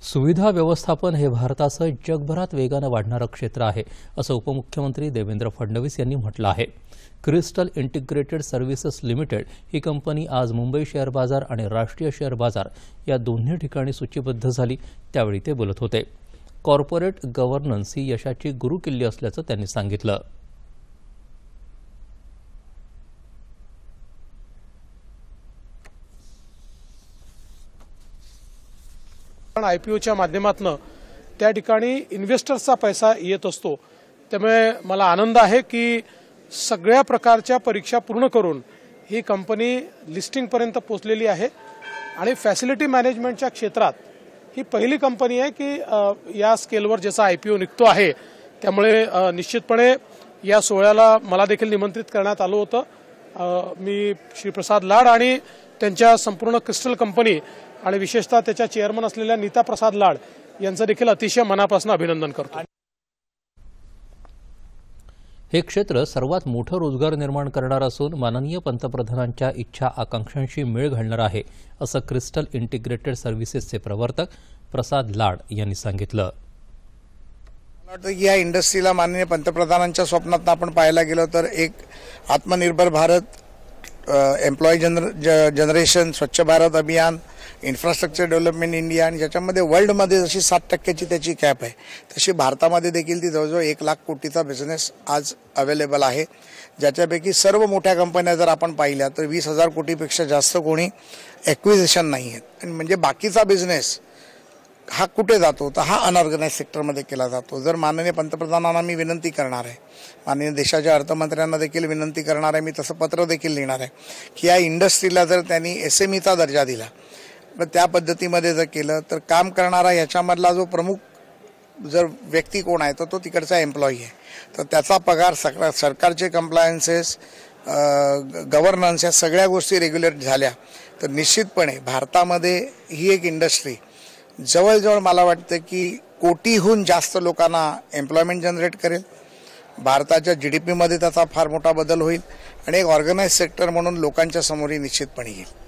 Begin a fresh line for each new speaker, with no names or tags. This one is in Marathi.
सुविधा व्यवस्थापन हे भारतासह जगभरात वेगाने वाढणारं क्षेत्र आहे असं उपमुख्यमंत्री देवेंद्र फडणवीस यांनी म्हटलं आहे। क्रिस्टल इंटिग्रेटेड सर्व्हिसेस लिमिटेड ही कंपनी आज मुंबई शेअर बाजार आणि राष्ट्रीय शेअर बाजार या दोन्ही ठिकाणी सूचीबद्ध झाली, त्यावेळी ते बोलत होते। कॉर्पोरेट गव्हर्नन्स ही यशाची गुरुकिल्ली असल्याचं त्यांनी सांगितलं।
आयपीओच्या माध्यमातून त्या ठिकाणी इन्व्हेस्टर्सचा पैसा येत असतो, त्यामुळे मला आनंद आहे की सगळ्या प्रकारच्या परीक्षा पूर्ण करून ही कंपनी लिस्टिंग पर्यंत पोहोचलेली आहे आणि फॅसिलिटी मॅनेजमेंटच्या क्षेत्रात ही पहिली कंपनी आहे की या स्केलवर ज्याचा आयपीओ निघतो आहे। त्यामुळे निश्चितपणे या सोहळ्याला मला देखील निमंत्रित करण्यात आलं होतं। मी श्री प्रसाद लाड आणि त्यांच्या संपूर्ण क्रिस्टल कंपनी आणि विशेषतः त्याच्या चेअरमन असलेल्या नीता प्रसाद लाड यांचं देखील अतिशय मनापासून अभिनंदन करतो।
हे क्षेत्र सर्वात मोठं रोजगार निर्माण करणार असून माननीय पंतप्रधानांच्या इच्छा आकांक्षांशी मेळ घालणार आहे असं क्रिस्टल इंटिग्रेटेड सर्व्हिसेसचे प्रवर्तक प्रसाद लाड यांनी सांगितलं।
मला वाटतं की या इंडस्ट्रीला माननीय पंतप्रधानांच्या स्वप्नात आपण पाहायला गेलो तर एक आत्मनिर्भर भारत, एम्प्लॉई जनरेशन, स्वच्छ भारत अभियान, इन्फ्रास्ट्रक्चर डेव्हलपमेंट इंडिया आणि ज्याच्यामध्ये वर्ल्डमध्ये जशी 7% त्याची कॅप आहे तशी भारतामध्ये देखील ती जवळजवळ 1 लाख कोटीचा बिझनेस आज अवेलेबल आहे, ज्याच्यापैकी सर्व मोठ्या कंपन्या जर आपण पाहिल्या तर 20,000 कोटीपेक्षा जास्त कोणी ॲक्विजिशन नाही आहेत। आणि म्हणजे बाकीचा बिझनेस हा कुठे जातो तर हा अनऑर्गनाइज सेक्टरमध्ये केला जातो। जर माननीय पंतप्रधानांना मी विनंती करणार आहे, माननीय देशाच्या अर्थमंत्र्यांना देखील विनंती करणार आहे, मी तसं पत्र देखील लिहिणार आहे की या इंडस्ट्रीला जर त्यांनी SMEचा दर्जा दिला तर त्या पद्धतीमध्ये जर केलं तर काम करणारा याच्यामधला जो प्रमुख जर व्यक्ती कोण आहे तर तो तिकडचा एम्प्लॉई आहे, तर त्याचा पगार सरकारचे कंप्लायन्सेस, गव्हर्नन्स या सगळ्या गोष्टी रेग्युलेट झाल्या तर निश्चितपणे भारतामध्ये ही एक इंडस्ट्री जवळजवळ मला वाटतं की कोटीहून जास्त लोकांना एम्प्लॉयमेंट जनरेट करेल। भारताच्या GDP मध्ये त्याचा फार मोठा बदल होईल आणि एक ऑर्गनाइज सेक्टर म्हणून लोकांच्या समोर निश्चितपणे येईल।